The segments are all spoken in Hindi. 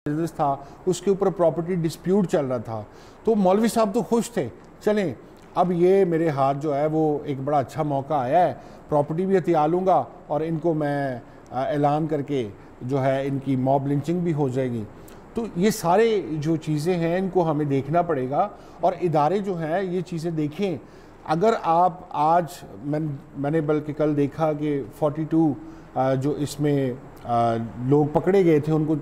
बिजनेस था, उसके ऊपर प्रॉपर्टी डिस्प्यूट चल रहा था। तो मौलवी साहब तो खुश थे, चलें अब ये मेरे हाथ जो है वो एक बड़ा अच्छा मौका आया है, प्रॉपर्टी भी हथिया लूँगा और इनको मैं ऐलान करके जो है इनकी मॉब लिंचिंग भी हो जाएगी। तो ये सारे जो चीज़ें हैं इनको हमें देखना पड़ेगा और इदारे जो हैं ये चीज़ें देखें। अगर आप आज मैंने बल्कि कल देखा कि 42 जो इसमें लोग पकड़े गए थे उनको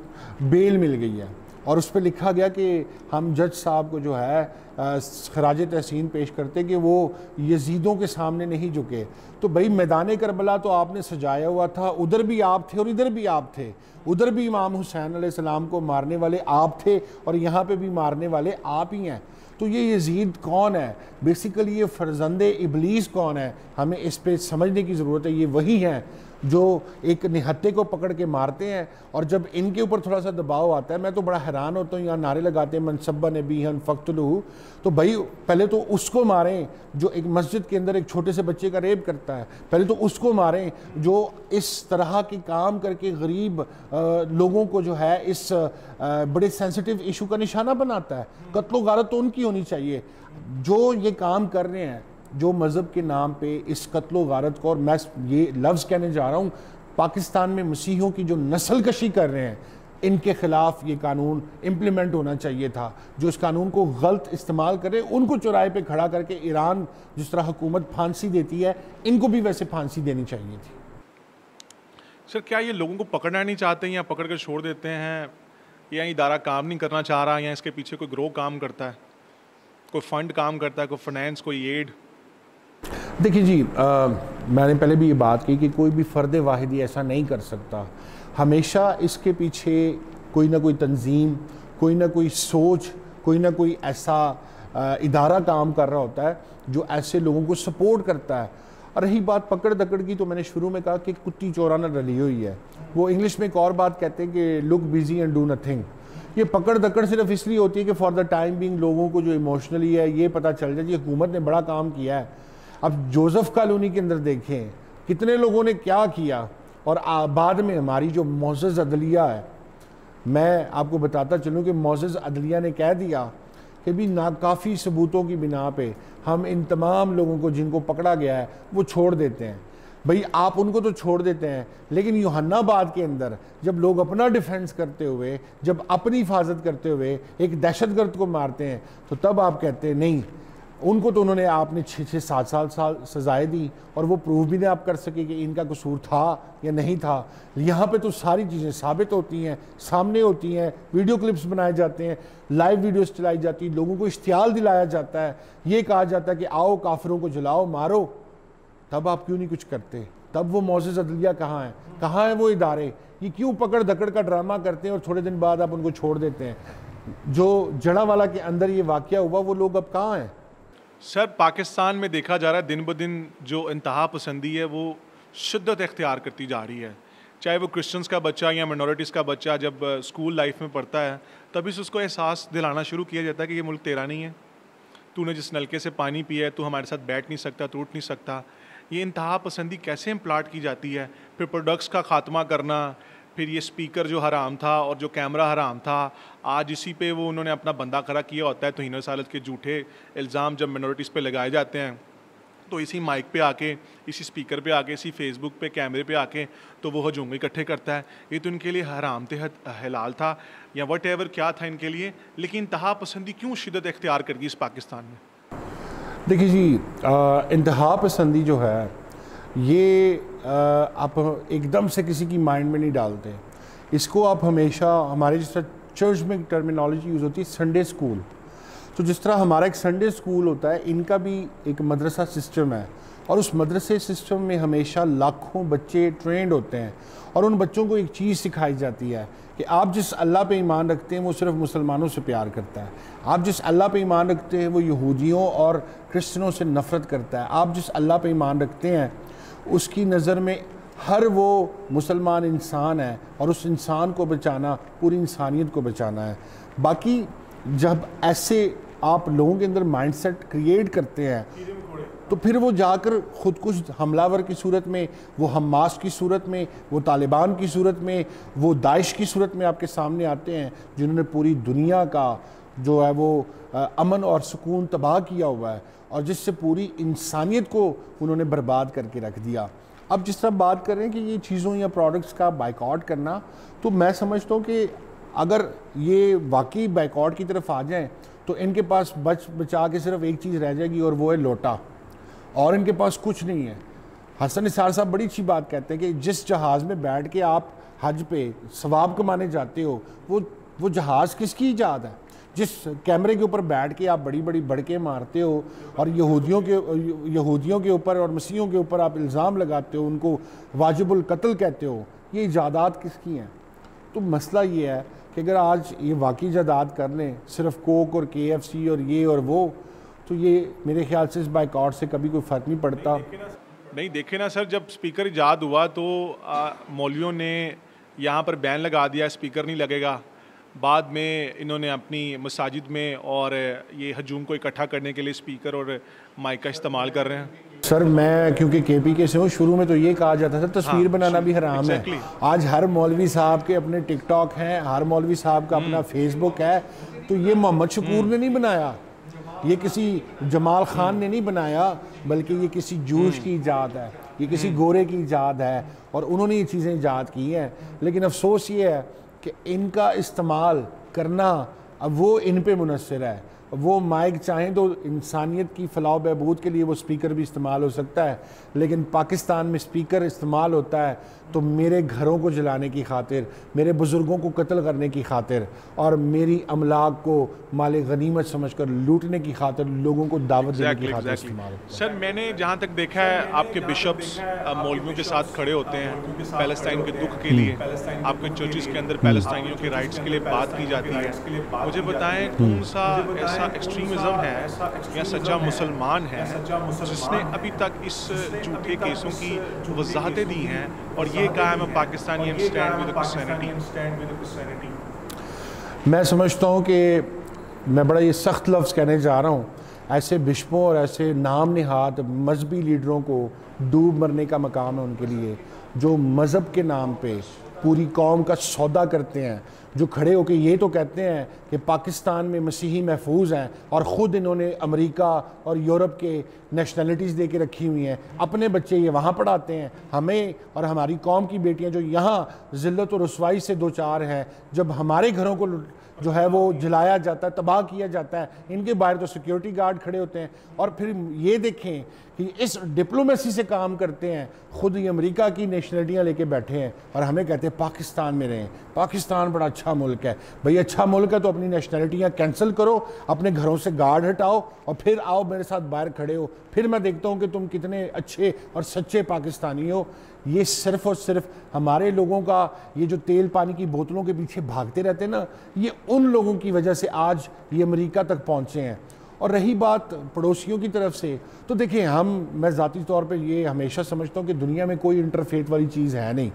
बेल मिल गई है और उस पर लिखा गया कि हम जज साहब को जो है खराज तहसीन पेश करते कि वो यजीदों के सामने नहीं झुके। तो भाई मैदान करबला तो आपने सजाया हुआ था, उधर भी आप थे और इधर भी आप थे, उधर भी इमाम हुसैन अलैहिस्सलाम को मारने वाले आप थे और यहाँ पे भी मारने वाले आप ही हैं। तो ये यजीद कौन है, बेसिकली ये फर्जंदे इबलीस कौन है, हमें इस पे समझने की ज़रूरत है। ये वही हैं जो एक निहत्ते को पकड़ के मारते हैं और जब इनके ऊपर थोड़ा सा दबाव आता है, मैं तो बड़ा हैरान होता हूँ, यहाँ नारे लगाते हैं मनसब्बा नबीहन फ़क़्तुलूहु। तो भाई पहले तो उसको मारें जो एक मस्जिद के अंदर एक छोटे से बच्चे का रेप करता है, पहले तो उसको मारें जो इस तरह के काम करके गरीब लोगों को जो है इस बड़े सेंसिटिव इशू का निशाना बनाता है। कत्लो गारत तो उनकी होनी चाहिए जो ये काम कर रहे हैं, जो मज़हब के नाम पे इस कत्लो गारत को, और मैं ये लफ्ज़ कहने जा रहा हूँ, पाकिस्तान में मसीहों की जो नस्ल कशी कर रहे हैं इनके ख़िलाफ़ ये कानून इम्प्लीमेंट होना चाहिए था। जो इस कानून को गलत इस्तेमाल करें उनको चौराहे पे खड़ा करके, ईरान जिस तरह हुकूमत फांसी देती है इनको भी वैसे फांसी देनी चाहिए थी। सर क्या ये लोगों को पकड़ना नहीं चाहते या पकड़ कर छोड़ देते हैं, या इदारा काम नहीं करना चाह रहा, या इसके पीछे कोई ग्रो काम करता है, कोई फंड काम करता है, कोई फाइनेंस, कोई एड? देखिए जी, मैंने पहले भी ये बात की कि कोई भी फ़र्द वाहिदी ऐसा नहीं कर सकता। हमेशा इसके पीछे कोई ना कोई तंजीम, कोई ना कोई सोच, कोई ना कोई ऐसा इदारा काम कर रहा होता है जो ऐसे लोगों को सपोर्ट करता है। और रही बात पकड़ दकड़ की, तो मैंने शुरू में कहा कि कुत्ती चौराना रली हुई है। वो इंग्लिश में एक और बात कहते हैं कि look busy and do nothing. ये पकड़ दकड़ सिर्फ इसलिए होती है कि फॉर द टाइम बिंग लोगों को जो इमोशनली है ये पता चल जाए कि हुकूमत ने बड़ा काम किया है। अब जोसेफ कॉलोनी के अंदर देखें कितने लोगों ने क्या किया, और बाद में हमारी जो मोअज़्ज़ज़ अदलिया है, मैं आपको बताता चलूँ कि मोअज़्ज़ज़ अदलिया ने कह दिया कि भी नाकाफ़ी सबूतों की बिना पे हम इन तमाम लोगों को जिनको पकड़ा गया है वो छोड़ देते हैं। भाई आप उनको तो छोड़ देते हैं, लेकिन यूहन्नाबाद के अंदर जब लोग अपना डिफेंस करते हुए, जब अपनी हिफाजत करते हुए एक दहशतगर्द को मारते हैं, तो तब आप कहते हैं नहीं, उनको तो उन्होंने आपने 6-6, 7 सजाएँ दी और वो प्रूव भी नहीं आप कर सके कि इनका कसूर था या नहीं था। यहाँ पे तो सारी चीज़ें साबित होती हैं, सामने होती हैं, वीडियो क्लिप्स बनाए जाते हैं, लाइव वीडियोस चलाई जाती हैं, लोगों को इश्तियाल दिलाया जाता है, ये कहा जाता है कि आओ काफिरों को जलाओ मारो। तब आप क्यों नहीं कुछ करते? तब वो मोअज़्ज़ज़ अदलिया कहाँ है, कहाँ है वो इदारे? ये क्यों पकड़ दकड़ का ड्रामा करते हैं और थोड़े दिन बाद आप उनको छोड़ देते हैं? जो जड़ावाला के अंदर ये वाक़या हुआ वो लोग अब कहाँ हैं? सर पाकिस्तान में देखा जा रहा है दिन ब दिन जो इंतहा पसंदी है वो शिद्दत इख्तियार करती जा रही है। चाहे वो क्रिश्चियंस का बच्चा या मिनॉरिटीज़ का बच्चा जब स्कूल लाइफ में पढ़ता है तभी से उसको एहसास दिलाना शुरू किया जाता है कि ये मुल्क तेरा नहीं है, तूने जिस नलके से पानी पिया है तू हमारे साथ बैठ नहीं सकता, तू उठ नहीं सकता। ये इंतहा पसंदी कैसे इम्प्लांट की जाती है? फिर प्रोडक्ट्स का ख़ात्मा करना, फिर ये स्पीकर जो हराम था और जो कैमरा हराम था, आज इसी पे वो उन्होंने अपना बंदा खड़ा किया होता है। तौहीन रसालत के झूठे इल्ज़ाम जब मिनॉरिटीज़ पे लगाए जाते हैं तो इसी माइक पे आके, इसी स्पीकर पे आके, इसी फेसबुक पे कैमरे पे आके तो वो हजूम इकट्ठे करता है। ये तो इनके लिए हराम थे, हलाल था या वट एवर क्या था इनके लिए, लेकिन इंतहा पसंदी क्यों शिद्दत इख्तियार कर गई इस पाकिस्तान में? देखिए जी, इंतहा पसंदी जो है ये आप एकदम से किसी की माइंड में नहीं डालते। इसको आप हमेशा, हमारे जिस तरह चर्च में टर्मिनोलॉजी यूज़ होती है संडे स्कूल, तो जिस तरह हमारा एक संडे स्कूल होता है, इनका भी एक मदरसा सिस्टम है और उस मदरसे सिस्टम में हमेशा लाखों बच्चे ट्रेंड होते हैं और उन बच्चों को एक चीज़ सिखाई जाती है कि आप जिस अल्लाह पे ईमान रखते हैं वो सिर्फ मुसलमानों से प्यार करता है, आप जिस अल्लाह पे ईमान रखते हैं वो यहूदियों और क्रिश्चियनों से नफ़रत करता है, आप जिस अल्लाह पे ईमान रखते हैं उसकी नज़र में हर वो मुसलमान इंसान है और उस इंसान को बचाना पूरी इंसानियत को बचाना है। बाकी जब ऐसे आप लोगों के अंदर माइंडसेट क्रिएट करते हैं, तो फिर वो जाकर खुदकुश हमलावर की सूरत में, वो हमास की सूरत में, वो तालिबान की सूरत में, वो दाइश की सूरत में आपके सामने आते हैं, जिन्होंने पूरी दुनिया का जो है वो अमन और सुकून तबाह किया हुआ है और जिससे पूरी इंसानियत को उन्होंने बर्बाद करके रख दिया। अब जिस तरह बात कर रहे हैं कि ये चीज़ों या प्रोडक्ट्स का बाइकआउट करना, तो मैं समझता हूँ कि अगर ये वाकई बाइकआउट की तरफ आ जाएं तो इनके पास बचा के सिर्फ एक चीज़ रह जाएगी और वो है लोटा, और इनके पास कुछ नहीं है। हसन निसार साहब बड़ी अच्छी बात कहते हैं कि जिस जहाज़ में बैठ के आप हज पे सवाब कमाने जाते हो, वो जहाज़ किसकी ईजाद है? जिस कैमरे के ऊपर बैठ के आप बड़ी बड़ी बड़के मारते हो और यहूदियों के ऊपर और मसीहों के ऊपर आप इल्ज़ाम लगाते हो, उनको वाजिबुल कत्ल कहते हो, ये इजादात किसकी हैं? तो मसला ये है कि अगर आज ये वाकई इजादात कर लें सिर्फ कोक और KFC और ये और वो, तो ये मेरे ख्याल से इस बाइकआउट से कभी कोई फ़र्क नहीं पड़ता। नहीं देखे ना सर, जब स्पीकर ईजाद हुआ तो मौलवियों ने यहाँ पर बैन लगा दिया, स्पीकर नहीं लगेगा। बाद में इन्होंने अपनी मसाजिद में और ये हजूम को इकट्ठा करने के लिए स्पीकर और माइक का इस्तेमाल कर रहे हैं। सर मैं क्योंकि KPK से हूँ, शुरू में तो ये कहा जाता था तस्वीर बनाना भी हराम है। आज हर मौलवी साहब के अपने टिकटॉक हैं, हर मौलवी साहब का अपना फेसबुक है। तो ये मोहम्मद शकूर ने नहीं बनाया, ये किसी जमाल खान ने नहीं बनाया, बल्कि ये किसी जूश की ईजाद है, ये किसी गोरे की ईजाद है और उन्होंने ये चीज़ें ईजाद की हैं। लेकिन अफसोस ये है कि इनका इस्तेमाल करना अब वो इन पे मुनसर है। वो माइक चाहें तो इंसानियत की फलाह बहबूद के लिए वो स्पीकर भी इस्तेमाल हो सकता है, लेकिन पाकिस्तान में स्पीकर इस्तेमाल होता है तो मेरे घरों को जलाने की खातिर, मेरे बुज़ुर्गों को कत्ल करने की खातिर और मेरी अमलाक को माले गनीमत समझकर लूटने की खातिर, लोगों को दावत देने की खातिर इस्तेमाल होता है। सर मैंने जहाँ तक देखा है आपके बिशप्स मौलवियों के साथ खड़े होते हैं पैलेस्टाइन के दुख के लिए, आपके चर्चिस के अंदर पैलेस्टाइनियों के राइट्स के लिए बात की जाती है। मुझे बताएं कौन सा ऐसा एक्सट्रीमिज्म है या सच्चा मुसलमान है जिसने अभी तक इस झूठे केसों की वजाहतें दी हैं और ये कहा है पाकिस्तानी स्टैंड विद क्रिश्चियनिटी? मैं समझता हूँ कि मैं बड़ा ये सख्त लफ्ज़ कहने जा रहा हूँ, ऐसे बिशपों और ऐसे नाम निहाद मजहबी लीडरों को डूब मरने का मकाम है उनके लिए, जो मज़हब के नाम पे पूरी कौम का सौदा करते हैं, जो खड़े होकर ये तो कहते हैं कि पाकिस्तान में मसीही महफूज हैं और ख़ुद इन्होंने अमेरिका और यूरोप के नेशनलिटीज़ दे के रखी हुई हैं, अपने बच्चे ये वहाँ पढ़ाते हैं। हमें और हमारी कौम की बेटियाँ जो यहाँ ज़िल्लत और रुसवाई से दो चार हैं, जब हमारे घरों को जो है वो जलाया जाता है, तबाह किया जाता है, इनके बाहर तो सिक्योरिटी गार्ड खड़े होते हैं। और फिर ये देखें कि इस डिप्लोमेसी से काम करते हैं, ख़ुद ही अमेरिका की नेशनलिटियाँ लेके बैठे हैं और हमें कहते हैं पाकिस्तान में रहें, पाकिस्तान बड़ा अच्छा मुल्क है। भाई अच्छा मुल्क है तो अपनी नेशनलिटियाँ कैंसिल करो, अपने घरों से गार्ड हटाओ और फिर आओ मेरे साथ बाहर खड़े हो, फिर मैं देखता हूँ कि तुम कितने अच्छे और सच्चे पाकिस्तानी हो। ये सिर्फ़ और सिर्फ हमारे लोगों का ये जो तेल पानी की बोतलों के पीछे भागते रहते हैं ना, ये उन लोगों की वजह से आज ये अमेरिका तक पहुँचे हैं। और रही बात पड़ोसियों की तरफ से, तो देखिए मैं ज़ाती तौर पे ये हमेशा समझता हूँ कि दुनिया में कोई इंटरफेथ वाली चीज़ है नहीं।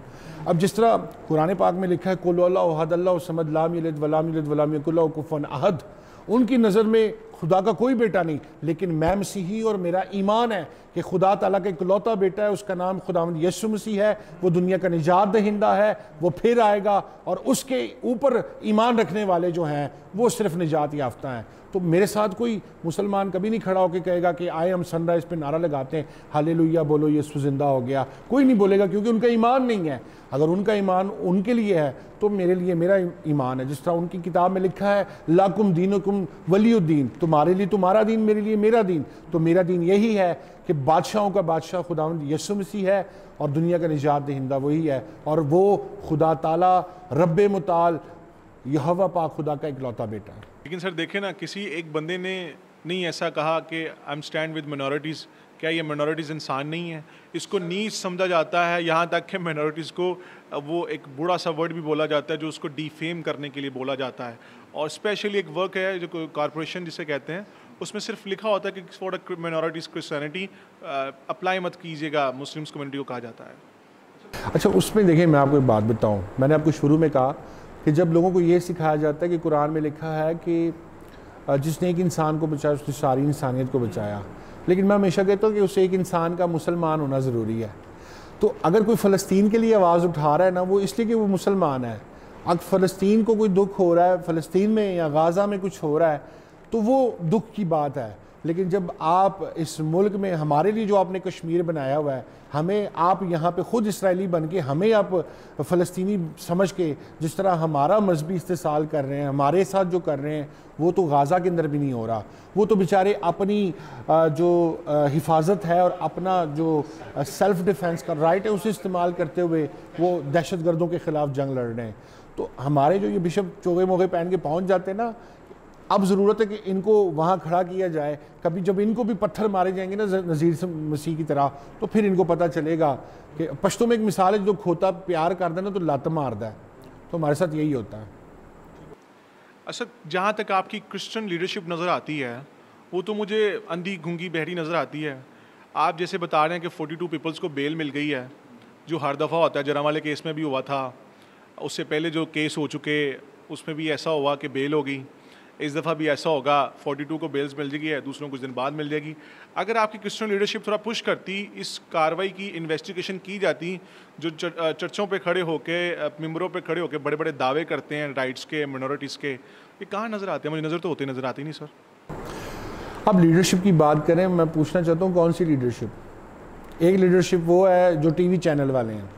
अब जिस तरह कुरान पाक में लिखा है कुल अल्लाहु अहद अल्लाहु समद लम यलिद वलम यूलद वलम यकुल लहु कुफुवन अहद, उनकी नज़र में खुदा का कोई बेटा नहीं, लेकिन मैं मसीही और मेरा ईमान है कि खुदा ताला का इकलौता बेटा है, उसका नाम खुदावंद यीशु मसीह है, वो दुनिया का निजात दहिंदा है, वो फिर आएगा और उसके ऊपर ईमान रखने वाले जो हैं वो सिर्फ निजात याफ्ता हैं। तो मेरे साथ कोई मुसलमान कभी नहीं खड़ा होकर कहेगा कि आई एम सनराइज पे नारा लगाते हैं हालेलुया बोलो यीशु जिंदा हो गया, कोई नहीं बोलेगा, क्योंकि उनका ईमान नहीं है। अगर उनका ईमान उनके लिए है तो मेरे लिए मेरा ईमान है। जिस तरह उनकी किताब में लिखा है लाकुम दीनुकुम वलियुद्दीन, तुम्हारे लिए तुम्हारा दीन, मेरे लिए मेरा दीन। तो मेरा दीन यही है कि बादशाहों का बादशाह खुदावंद यीशु मसीह है और दुनिया का निजात दहिंदा वही है, और वो खुदा ताला रब्बे मुताल यहोवा पाक खुदा का इकलौता बेटा है। लेकिन सर देखें ना, किसी एक बंदे ने नहीं ऐसा कहा कि I am stand with minorities. क्या ये मिनॉरिटीज़ इंसान नहीं है? इसको नीच समझा जाता है, यहाँ तक कि मिनॉरिटीज़ को वो एक बुरा सा वर्ड भी बोला जाता है जो उसको डिफेम करने के लिए बोला जाता है। और स्पेशली एक वर्क है जो कॉरपोरेशन जिसे कहते हैं, उसमें सिर्फ लिखा होता है कि for the minorities Christianity apply मत कीजिएगा, मुस्लिम्स कम्युनिटी को कहा जाता है। अच्छा, उसमें देखिए मैं आपको एक बात बताऊँ, मैंने आपको शुरू में कहा कि जब लोगों को ये सिखाया जाता है कि कुरान में लिखा है कि जिसने एक इंसान को बचाया उसने सारी इंसानियत को बचाया, लेकिन मैं हमेशा कहता हूँ कि उस एक इंसान का मुसलमान होना ज़रूरी है। तो अगर कोई फ़लस्तीन के लिए आवाज़ उठा रहा है ना, वो इसलिए कि वो मुसलमान है। अगर फ़लस्तीन को कोई दुख हो रहा है, फ़लस्तीन में या गाज़ा में कुछ हो रहा है, तो वो दुख की बात है। लेकिन जब आप इस मुल्क में, हमारे लिए जो आपने कश्मीर बनाया हुआ है, हमें आप यहाँ पे ख़ुद इसराइली बन के हमें आप फ़लस्तीनी समझ के जिस तरह हमारा मजहबी इस्तेसाल कर रहे हैं, हमारे साथ जो कर रहे हैं, वो तो गाज़ा के अंदर भी नहीं हो रहा। वो तो बेचारे अपनी जो हिफाजत है और अपना जो सेल्फ़ डिफेंस का राइट है उसे इस्तेमाल करते हुए वो दहशत गर्दों के ख़िलाफ़ जंग लड़ रहे हैं। तो हमारे जो ये बिशप चोगे मोगे पहन के पहुँच जाते हैं ना, अब ज़रूरत है कि इनको वहाँ खड़ा किया जाए। कभी जब इनको भी पत्थर मारे जाएंगे ना नज़ीर मसीह की तरह, तो फिर इनको पता चलेगा कि पश्तो में एक मिसाल है, जो खोता प्यार कर देना तो लत मारदा है। तो हमारे साथ यही होता है। अच्छा, जहाँ तक आपकी क्रिश्चियन लीडरशिप नज़र आती है, वो तो मुझे अंधी गूंगी बहरी नज़र आती है। आप जैसे बता रहे हैं कि 42 पीपल्स को बेल मिल गई है, जो हर दफ़ा होता है। जरावाले केस में भी हुआ था, उससे पहले जो केस हो चुके उसमें भी ऐसा हुआ कि बेल हो गई। इस दफ़ा भी ऐसा होगा, 42 को बेल्स मिल जाएगी, दूसरों को कुछ दिन बाद मिल जाएगी। अगर आपकी क्रिश्चियन लीडरशिप थोड़ा पुश करती, इस कार्रवाई की इन्वेस्टिगेशन की जाती, जो चर्चों पे खड़े होके, मेंबरों पे खड़े होके बड़े बड़े दावे करते हैं राइट्स के, मिनॉरिटीज़ के, ये कहाँ नज़र आते हैं? मुझे नज़र तो होते नज़र आती नहीं सर। अब लीडरशिप की बात करें, मैं पूछना चाहता हूँ कौन सी लीडरशिप? एक लीडरशिप वो है जो टीवी चैनल वाले हैं,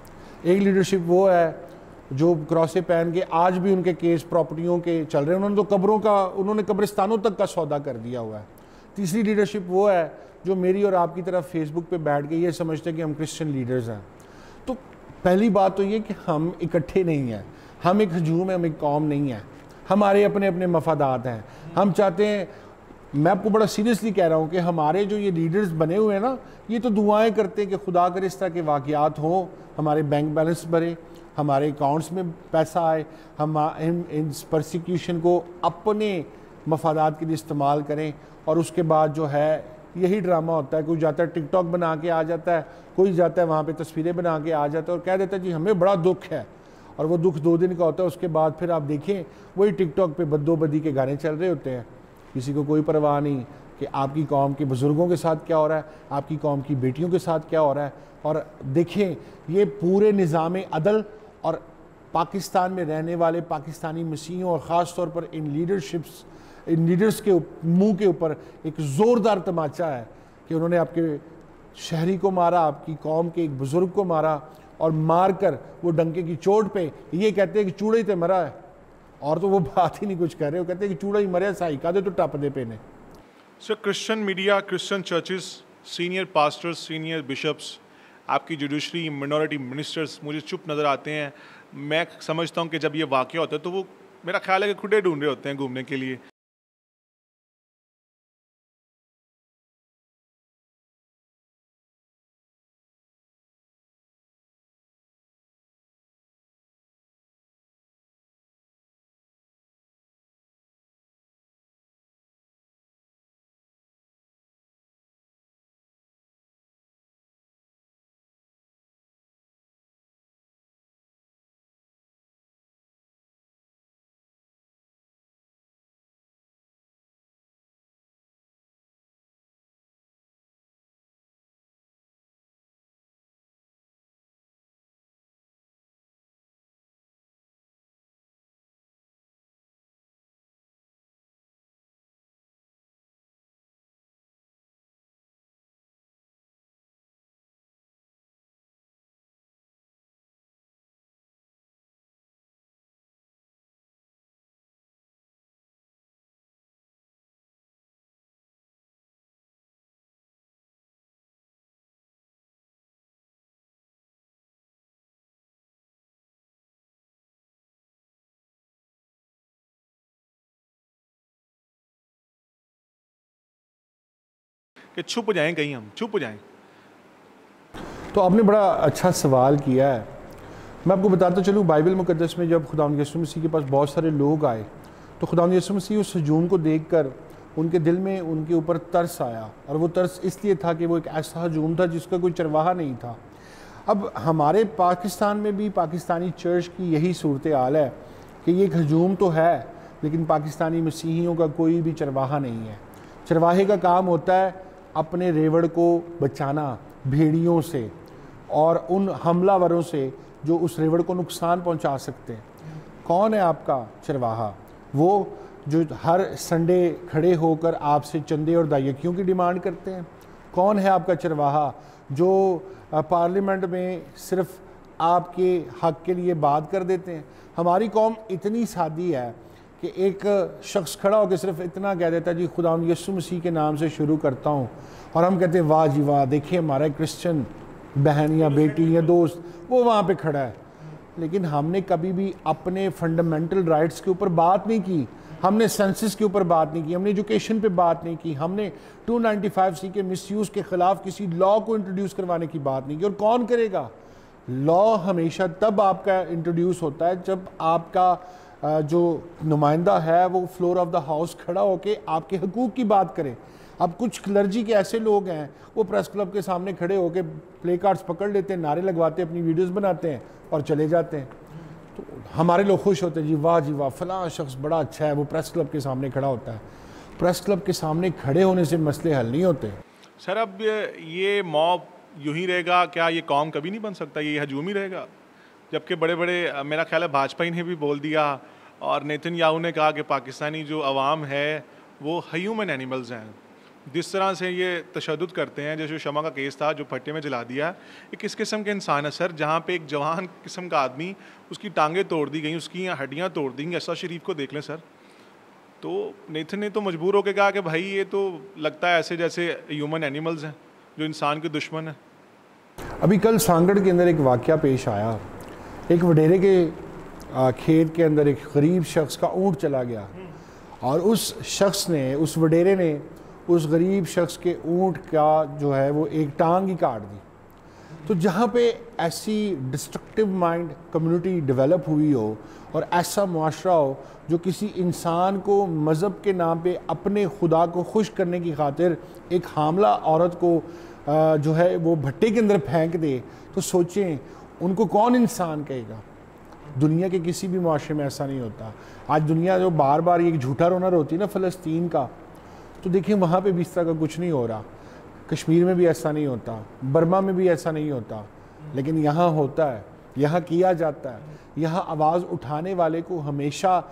एक लीडरशिप वो है जो क्रॉसे पहन के आज भी उनके केस प्रॉपर्टियों के चल रहे हैं। उन्होंने तो कब्रों का, उन्होंने कब्रिस्तानों तक का सौदा कर दिया हुआ है। तीसरी लीडरशिप वो है जो मेरी और आपकी तरफ फेसबुक पे बैठ के ये समझते हैं कि हम क्रिश्चियन लीडर्स हैं। तो पहली बात तो ये कि हम इकट्ठे नहीं हैं, हम एक हजूम है, हम एक कौम नहीं है। हमारे अपने अपने मफादात हैं। हम चाहते हैं, मैं आपको बड़ा सीरियसली कह रहा हूँ कि हमारे जो ये लीडर्स बने हुए हैं ना, ये तो दुआएं करते हैं कि खुदा करे इस तरह के वाक़यात हों, हमारे बैंक बैलेंस भरे, हमारे अकाउंट्स में पैसा आए, हम इस परसिक्यूशन को अपने मफादात के लिए इस्तेमाल करें। और उसके बाद जो है यही ड्रामा होता है, कोई जाता है टिकटॉक बना के आ जाता है, कोई जाता है वहाँ पे तस्वीरें बना के आ जाता है और कह देता है जी हमें बड़ा दुख है, और वो दुख 2 दिन का होता है। उसके बाद फिर आप देखें वही टिकटॉक पे बद्दोबदी के गाने चल रहे होते हैं। किसी को कोई परवाह नहीं कि आपकी कौम के बुज़ुर्गों के साथ क्या हो रहा है, आपकी कौम की बेटियों के साथ क्या हो रहा है। और देखें ये पूरे निज़ाम अदल और पाकिस्तान में रहने वाले पाकिस्तानी मसीहों और ख़ास तौर पर इन लीडर्स के मुंह के ऊपर एक ज़ोरदार तमाचा है कि उन्होंने आपके शहरी को मारा, आपकी कौम के एक बुज़ुर्ग को मारा, और मार कर वो डंके की चोट पे ये कहते हैं कि चूड़ा ही तो मरा है। और तो वो बात ही नहीं कुछ कर रहे, वो कहते हैं कि चूड़ा ही मरे साई का दे तो टप दे पे ने। Sir, Christian media, Christian churches, senior pastors, senior bishops, आपकी जुडिशरी, मिनॉरिटी मिनिस्टर्स मुझे चुप नज़र आते हैं। मैं समझता हूँ कि जब ये वाक़या होता है तो वो, मेरा ख्याल है कि खुदे ढूंढ रहे होते हैं घूमने के लिए। कि छुप जाएं, कहीं हम छुप जाएं। तो आपने बड़ा अच्छा सवाल किया है। मैं आपको बताता चलूँ, बाइबल मुकद्दस में जब खुदावंद यीशु मसीह के पास बहुत सारे लोग आए तो खुदावंद यीशु मसीह उस हजूम को देखकर उनके दिल में उनके ऊपर तरस आया, और वो तरस इसलिए था कि वो एक ऐसा हजूम था जिसका कोई चरवाहा नहीं था। अब हमारे पाकिस्तान में भी पाकिस्तानी चर्च की यही सूरत हाल है कि ये एक हजूम तो है, लेकिन पाकिस्तानी मसीहियों का कोई भी चरवाहा नहीं है। चरवाहे का काम होता है अपने रेवड़ को बचाना भेड़ियों से और उन हमलावरों से जो उस रेवड़ को नुकसान पहुंचा सकते हैं। कौन है आपका चरवाहा? वो जो हर संडे खड़े होकर आपसे चंदे और दायकियों की डिमांड करते हैं। कौन है आपका चरवाहा जो पार्लियामेंट में सिर्फ आपके हक के लिए बात कर देते हैं? हमारी कौम इतनी सादी है कि एक शख्स खड़ा होकर सिर्फ इतना कह देता है, जी खुदावंद यीशु मसीह के नाम से शुरू करता हूँ, और हम कहते हैं वाह जी वाह, देखिए हमारा क्रिश्चियन बहन या बेटी या दोस्त वो वहाँ पे खड़ा है। लेकिन हमने कभी भी अपने फंडामेंटल राइट्स के ऊपर बात नहीं की, हमने सेंसस के ऊपर बात नहीं की, हमने एजुकेशन पे बात नहीं की, हमने 295C के मिसयूज़ के ख़िलाफ़ किसी लॉ को इंट्रोड्यूस करवाने की बात नहीं की। और कौन करेगा? लॉ हमेशा तब आपका इंट्रोड्यूस होता है जब आपका जो नुमाइंदा है वो फ्लोर ऑफ द हाउस खड़ा होकर आपके हकूक़ की बात करे। अब कुछ क्लर्जी के ऐसे लोग हैं, वो प्रेस क्लब के सामने खड़े होकर प्ले कार्ड्स पकड़ लेते हैं, नारे लगवाते हैं, अपनी वीडियोस बनाते हैं और चले जाते हैं। तो हमारे लोग खुश होते हैं, जी वाह फ़लाँ शख्स बड़ा अच्छा है, वो प्रेस क्लब के सामने खड़ा होता है। प्रेस क्लब के सामने खड़े होने से मसले हल नहीं होते। सर अब ये मॉब यूं ही रहेगा क्या? ये कौम कभी नहीं बन सकता, ये हजूम ही रहेगा? जबकि बड़े बड़े मेरा ख्याल है भाजपा ने भी बोल दिया और नेतन्याहू ने कहा कि पाकिस्तानी जो अवाम है वो ह्यूमन एनिमल्स हैं। जिस तरह से ये तशद्दुद करते हैं, जैसे शमा का केस था जो भट्टे में जला दिया, ये किस किस्म के इंसान है सर? जहाँ पे एक जवान किस्म का आदमी, उसकी टांगें तोड़ दी गई, उसकी हड्डियाँ तोड़ दी गई। ऐसा शरीफ को देख लें सर। तो नेथन ने तो मजबूर होकर कहा कि भाई ये तो लगता है ऐसे जैसे ह्यूमन एनिमल्स हैं जो इंसान के दुश्मन हैं। अभी कल सांगड़ के अंदर एक वाक़या पेश आया, एक वडेरे के खेत के अंदर एक गरीब शख्स का ऊँट चला गया और उस शख्स ने, उस वडेरे ने उस गरीब शख्स के ऊँट का जो है वो एक टांग ही काट दी। तो जहाँ पे ऐसी डिस्ट्रक्टिव माइंड कम्युनिटी डेवलप हुई हो और ऐसा मुआशरा हो जो किसी इंसान को मज़हब के नाम पे अपने खुदा को खुश करने की खातिर एक हामला औरत को जो है वो भट्टे के अंदर फेंक दे, तो सोचें उनको कौन इंसान कहेगा? दुनिया के किसी भी मुआशरे में ऐसा नहीं होता। आज दुनिया जो बार बार ये झूठा रोना रोती है ना फ़लस्तीन का, तो देखिए वहाँ पे भी इस तरह का कुछ नहीं हो रहा। कश्मीर में भी ऐसा नहीं होता, बर्मा में भी ऐसा नहीं होता, लेकिन यहाँ होता है, यहाँ किया जाता है। यहाँ आवाज़ उठाने वाले को हमेशा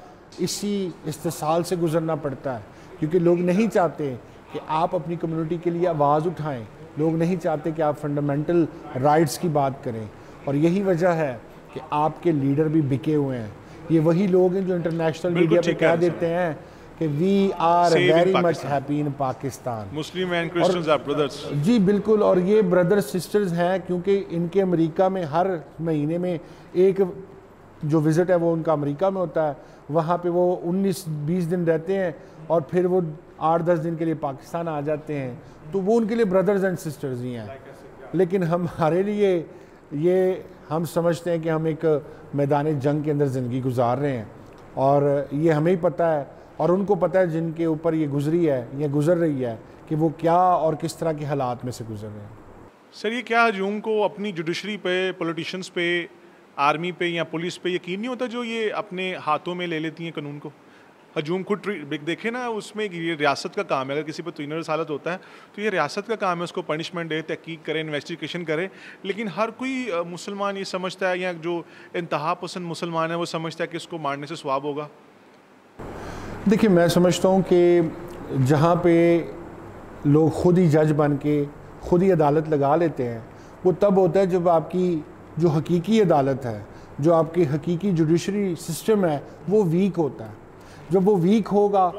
इसी इस्तेसाल से गुजरना पड़ता है, क्योंकि लोग नहीं चाहते कि आप अपनी कम्युनिटी के लिए आवाज़ उठाएं, लोग नहीं चाहते कि आप फंडामेंटल राइट्स की बात करें। और यही वजह है कि आपके लीडर भी बिके हुए हैं। ये वही लोग हैं जो इंटरनेशनल मीडिया पे कह देते हैं कि we are very much happy in Pakistan, Muslim and Christians are brothers. जी बिल्कुल, और ये ब्रदर्स सिस्टर्स हैं क्योंकि इनके अमेरिका में हर महीने में एक जो विज़िट है वो उनका अमेरिका में होता है। वहाँ पे वो 19-20 दिन रहते हैं और फिर वो 8-10 दिन के लिए पाकिस्तान आ जाते हैं। तो वो उनके लिए ब्रदर्स एंड सिस्टर्स ही हैं। लेकिन हमारे लिए ये हम समझते हैं कि हम एक मैदान जंग के अंदर ज़िंदगी गुजार रहे हैं, और ये हमें ही पता है और उनको पता है जिनके ऊपर ये गुजरी है या गुजर रही है कि वो क्या और किस तरह के हालात में से गुजर रहे हैं। सर ये क्या हजूम को अपनी जुडिशरी पे, पॉलिटिशियंस पे, आर्मी पे या पुलिस पे यकीन नहीं होता जो ये अपने हाथों में ले लेती हैं कानून को? हजूम खुद देखे ना, उसमें ये रियासत का काम है। अगर किसी पर तोहिन रसालत होता है तो ये रियासत का काम है, उसको पनिशमेंट दे, तहकीक करे, इन्वेस्टिगेशन करे। लेकिन हर कोई मुसलमान ये समझता है, या जो इंतहा पसंद मुसलमान है वो समझता है कि इसको मारने से सवाब होगा। देखिए, मैं समझता हूँ कि जहाँ पे लोग खुद ही जज बन के खुद ही अदालत लगा लेते हैं, वो तब होता है जब आपकी जो हकीकी अदालत है, जो आपकी हकीकी जुडिशरी सिस्टम है, वो वीक होता है। जब वो वीक होगा,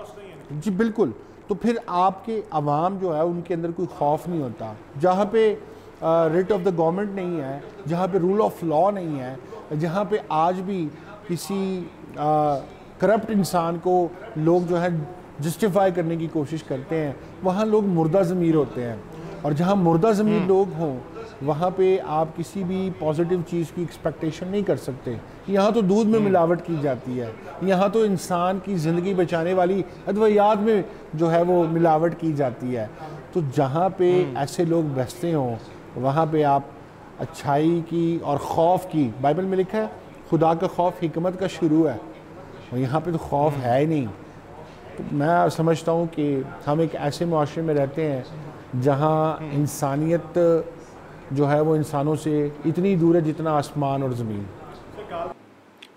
जी बिल्कुल, तो फिर आपके अवाम जो है उनके अंदर कोई खौफ नहीं होता। जहाँ पे रिट ऑफ द गवर्नमेंट नहीं है, जहाँ पे रूल ऑफ लॉ नहीं है, जहाँ पे आज भी किसी करप्ट इंसान को लोग जो है जस्टिफाई करने की कोशिश करते हैं, वहाँ लोग मुर्दा ज़मीर होते हैं। और जहाँ मुर्दा ज़मीर लोग हों, वहाँ पे आप किसी भी पॉजिटिव चीज़ की एक्सपेक्टेशन नहीं कर सकते। यहाँ तो दूध में मिलावट की जाती है, यहाँ तो इंसान की ज़िंदगी बचाने वाली अद्वियात में जो है वो मिलावट की जाती है। तो जहाँ पे ऐसे लोग बसते हों, वहाँ पे आप अच्छाई की और खौफ की, बाइबल में लिखा है खुदा का खौफ हिकमत का शुरू है, और यहाँ पे तो खौफ है ही नहीं। तो मैं समझता हूँ कि हम एक ऐसे मुआशरे में रहते हैं जहाँ इंसानियत जो है वो इंसानों से इतनी दूर है जितना आसमान और ज़मीन।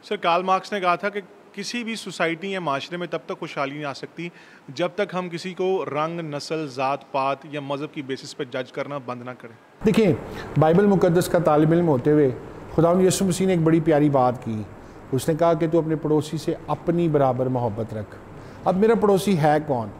सर कार्ल मार्क्स ने कहा था कि किसी भी सोसाइटी या माशरे में तब तक खुशहाली नहीं आ सकती जब तक हम किसी को रंग, नस्ल, ज़ात पात या मज़हब की बेसिस पर जज करना बंद ना करें। देखिए, बाइबल मुकद्दस का तालिब इल्म होते हुए खुदावंद यीशु मसीह ने एक बड़ी प्यारी बात की। उसने कहा कि तू अपने पड़ोसी से अपनी बराबर मोहब्बत रख। अब मेरा पड़ोसी है कौन?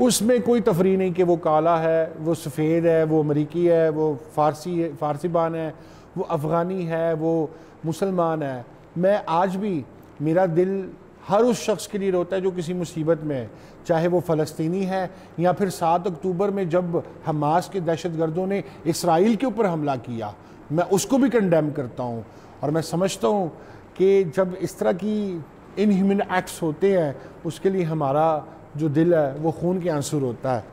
उसमें कोई तफरी नहीं कि वो काला है, वो सफ़ेद है, वो अमरीकी है, वो फ़ारसीबान है, वो अफ़गानी है, वो मुसलमान है। मैं आज भी, मेरा दिल हर उस शख्स के लिए रोता है जो किसी मुसीबत में है, चाहे वो फ़लस्तीनी है या फिर 7 अक्टूबर में जब हमास के दहशतगर्दों ने इसराइल के ऊपर हमला किया, मैं उसको भी कंडेम करता हूँ। और मैं समझता हूँ कि जब इस तरह की इनह्यूमन एक्ट्स होते हैं उसके लिए हमारा जो दिल है वो खून के आंसू होता है।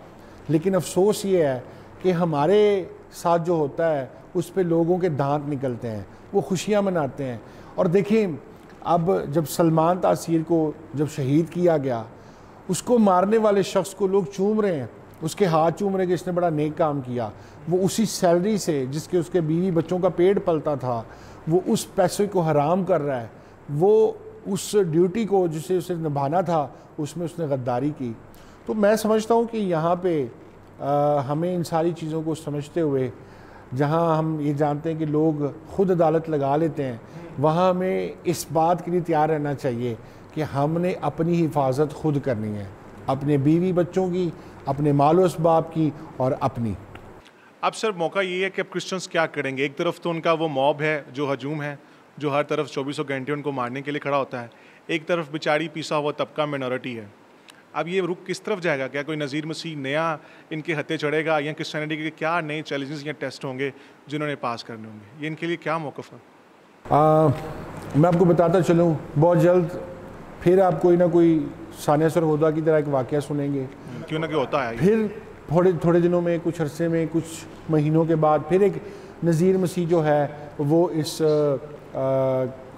लेकिन अफसोस ये है कि हमारे साथ जो होता है उस पे लोगों के दांत निकलते हैं, वो खुशियाँ मनाते हैं। और देखिए, अब जब सलमान तासीर को जब शहीद किया गया, उसको मारने वाले शख्स को लोग चूम रहे हैं, उसके हाथ चूम रहे कि इसने बड़ा नेक काम किया। वो उसी सैलरी से जिसके उसके बीवी बच्चों का पेट पलता था, वो उस पैसे को हराम कर रहा है। वो उस ड्यूटी को जिसे उसे निभाना था उसमें उसने गद्दारी की। तो मैं समझता हूँ कि यहाँ पे हमें इन सारी चीज़ों को समझते हुए, जहाँ हम ये जानते हैं कि लोग खुद अदालत लगा लेते हैं, वहाँ हमें इस बात के लिए तैयार रहना चाहिए कि हमने अपनी हिफाजत खुद करनी है, अपने बीवी बच्चों की, अपने मालो असबाब की और अपनी। अब सर मौका ये है कि अब क्रिश्चियंस क्या करेंगे? एक तरफ तो उनका वो मॉब है जो हजूम है, जो हर तरफ 24 घंटे उनको मारने के लिए खड़ा होता है, एक तरफ बेचारी पिसा हुआ तबका मिनॉरिटी है। अब ये रुख किस तरफ जाएगा? क्या कोई नज़ीर मसीह नया इनके हत्थे चढ़ेगा, या क्रिश्चियनिटी के क्या नए चैलेंजेस या टेस्ट होंगे जिन्होंने पास करने होंगे? ये इनके लिए क्या मौक़िफ़ है? मैं आपको बताता चलूँ, बहुत जल्द फिर आप कोई ना कोई सानिया सरगोदा की तरह एक वाक़या सुनेंगे। क्यों ना क्यों होता है। फिर थोड़े दिनों में, कुछ अरसे में, कुछ महीनों के बाद फिर एक नज़ीर मसीह जो है वो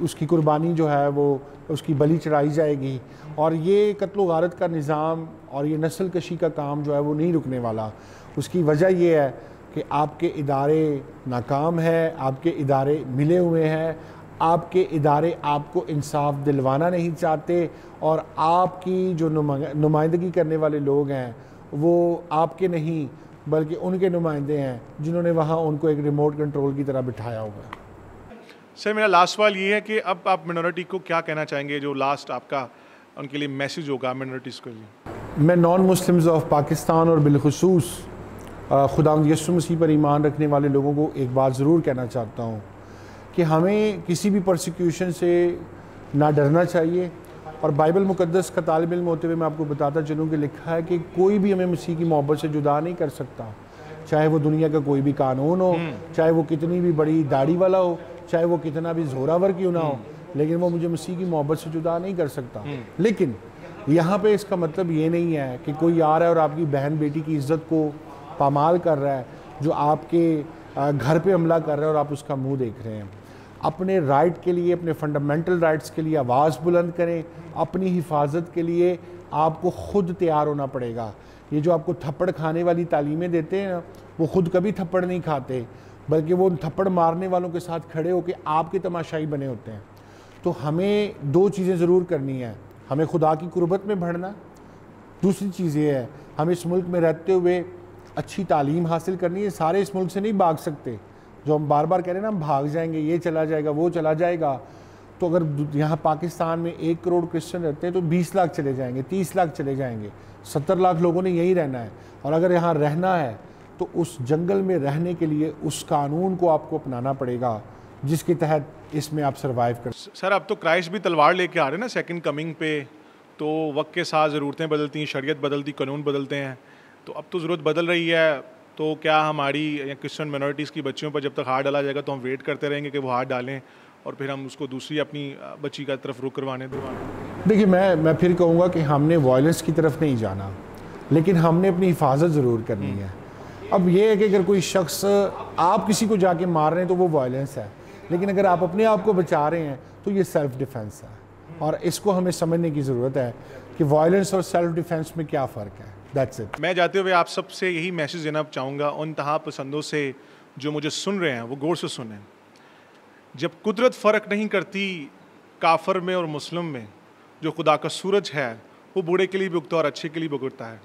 उसकी कुर्बानी जो है वो उसकी बलि चढ़ाई जाएगी। और ये कत्ल गारत का निज़ाम और ये नस्ल कशी का काम जो है वो नहीं रुकने वाला। उसकी वजह ये है कि आपके इदारे नाकाम हैं, आपके इदारे मिले हुए हैं, आपके इदारे आपको इंसाफ दिलवाना नहीं चाहते, और आपकी जो नुमाइंदगी करने वाले लोग हैं वो आपके नहीं बल्कि उनके नुमाइंदे हैं जिन्होंने वहाँ उनको एक रिमोट कंट्रोल की तरह बिठाया हुआ है। सर मेरा लास्ट सवाल ये है कि अब आप मिनॉरिटी को क्या कहना चाहेंगे, जो लास्ट आपका उनके लिए मैसेज होगा मिनॉरिटीज़ के लिए? मैं नॉन मुस्लिम्स ऑफ पाकिस्तान और बिलखुसूस खुदावंद यीशु मसीह पर ईमान रखने वाले लोगों को एक बात ज़रूर कहना चाहता हूँ कि हमें किसी भी परसिक्यूशन से ना डरना चाहिए। और बाइबल मुकद्दस का तालिब इल्म होते हुए मैं आपको बताता चलूँ कि लिखा है कि कोई भी हमें मसीह की मोहब्बत से जुदा नहीं कर सकता, चाहे वो दुनिया का कोई भी कानून हो, चाहे वो कितनी भी बड़ी दाढ़ी वाला हो, चाहे वो कितना भी जोरावर क्यों ना हो, लेकिन वो मुझे मसीह की मोहब्बत से जुदा नहीं कर सकता। लेकिन यहाँ पे इसका मतलब ये नहीं है कि कोई आ रहा है और आपकी बहन बेटी की इज्जत को पामाल कर रहा है, जो आपके घर पे हमला कर रहा है और आप उसका मुंह देख रहे हैं। अपने राइट के लिए, अपने फंडामेंटल राइट्स के लिए आवाज़ बुलंद करें। अपनी हिफाजत के लिए आपको खुद तैयार होना पड़ेगा। ये जो आपको थप्पड़ खाने वाली तालीमें देते हैं ना, वो खुद कभी थप्पड़ नहीं खाते, बल्कि वो उन थप्पड़ मारने वालों के साथ खड़े होकर आपके तमाशाई बने होते हैं। तो हमें दो चीज़ें ज़रूर करनी है, हमें खुदा की कुर्बत में बढ़ना, दूसरी चीज़ ये है हमें इस मुल्क में रहते हुए अच्छी तालीम हासिल करनी है। सारे इस मुल्क से नहीं भाग सकते, जो हम बार बार कह रहे हैं ना हम भाग जाएंगे, ये चला जाएगा, वो चला जाएगा। तो अगर यहाँ पाकिस्तान में 1 करोड़ क्रिश्चियन रहते हैं तो 20 लाख चले जाएंगे, 30 लाख चले जाएंगे, 70 लाख लोगों ने यहीं रहना है। और अगर यहाँ रहना है तो उस जंगल में रहने के लिए उस कानून को आपको अपनाना पड़ेगा जिसके तहत इसमें आप सर्वाइव कर। सर अब तो क्राइस्ट भी तलवार लेके आ रहे हैं ना सेकंड कमिंग पे, तो वक्त के साथ ज़रूरतें बदलती हैं, शरीयत बदलती, कानून बदलते हैं, तो अब तो ज़रूरत बदल रही है। तो क्या हमारी या क्रिश्चियन मिनॉरिटीज़ की बच्चियों पर जब तक हाथ डाला जाएगा तो हम वेट करते रहेंगे कि वो हाथ डालें और फिर हम उसको दूसरी अपनी बच्ची का तरफ रुख करवाने दें? देखिए, मैं फिर कहूँगा कि हमने वायलेंस की तरफ नहीं जाना, लेकिन हमने अपनी हिफाजत ज़रूर करनी है। अब ये है कि अगर कोई शख्स आप किसी को जाके मार रहे हैं तो वो वायलेंस है, लेकिन अगर आप अपने आप को बचा रहे हैं तो ये सेल्फ डिफेंस है। और इसको हमें समझने की ज़रूरत है कि वायलेंस और सेल्फ डिफेंस में क्या फ़र्क है। That's it. मैं जाते हुए आप सबसे यही मैसेज देना चाहूँगा उन तहा पसंदों से जो मुझे सुन रहे हैं, वो गौर से सुनें। जब कुदरत फ़र्क नहीं करती काफर में और मुस्लिम में, जो खुदा का सूरज है वो बूढ़े के लिए भी उगता है और अच्छे के लिए भी उगता है,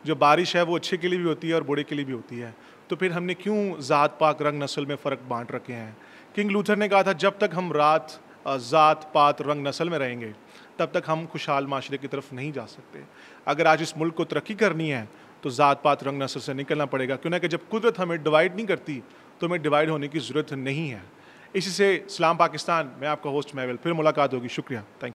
जो बारिश है वो अच्छे के लिए भी होती है और बूढ़े के लिए भी होती है, तो फिर हमने क्यों ज़ात पात रंग नस्ल में फ़र्क बांट रखे हैं। किंग लूथर ने कहा था जब तक हम ज़ात पात रंग नस्ल में रहेंगे तब तक हम खुशहाल माशरे की तरफ नहीं जा सकते। अगर आज इस मुल्क को तरक्की करनी है तो ज़ात पात रंग नस्ल से निकलना पड़ेगा, क्यों ना कि जब कुदरत हमें डिवाइड नहीं करती तो हमें डिवाइड होने की ज़रूरत नहीं है। इसी से सलाम पाकिस्तान, मैं आपका होस्ट महविल, फिर मुलाकात होगी। शुक्रिया, थैंक यू।